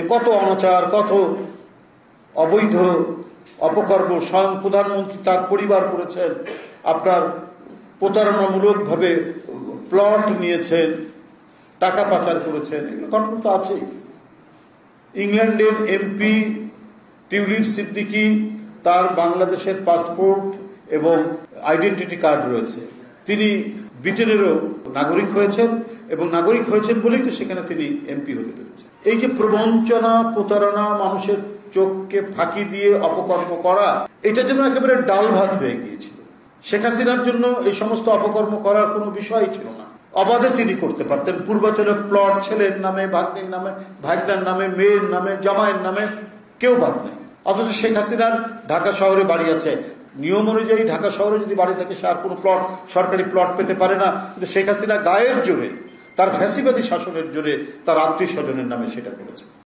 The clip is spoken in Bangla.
কত অনাচার, কত অবৈধ অপকর্ম স্বয়ং প্রধানমন্ত্রী তার পরিবার করেছেন। আপনার প্রতারণামূলকভাবে প্লট নিয়েছেন, টাকা পাচার করেছেন, এগুলো ঘটনা তো আছেই। ইংল্যান্ডের এমপি টিউলিপ সিদ্দিকী, তার বাংলাদেশের পাসপোর্ট এবং আইডেন্টিটি কার্ড রয়েছে। তিনি ব্রিটেনেরও নাগরিক হয়েছেন এবং নাগরিক হয়েছেন বলেই তো সেখানে তিনি এমপি হতে পেরেছেন। এই যে প্রবঞ্চনা, প্রতারণা, মানুষের চোখকে ফাঁকি দিয়ে অপকর্ম করা, এটা যেন একেবারে ডাল ভাত হয়ে গিয়েছিল। শেখ হাসিনার জন্য এই সমস্ত অপকর্ম করার কোনো বিষয় ছিল না। অবাধে তিনি করতে পারতেন। পূর্বাচলে প্লট ছেলের নামে, ভাগ্নির নামে, ভাগ্নার নামে, মেয়ের নামে, জামাইয়ের নামে, কেউ বাদ নেই। অথচ শেখ হাসিনার ঢাকা শহরে বাড়ি আছে। নিয়ম অনুযায়ী ঢাকা শহরে যদি বাড়ি থাকে সে আর কোনো প্লট, সরকারি প্লট পেতে পারে না। কিন্তু শেখ হাসিনা গায়ের জোরে, তার ফ্যাসিবাদী শাসনের জোরে, তার আত্মীয় স্বজনের নামে সেটা করেছে।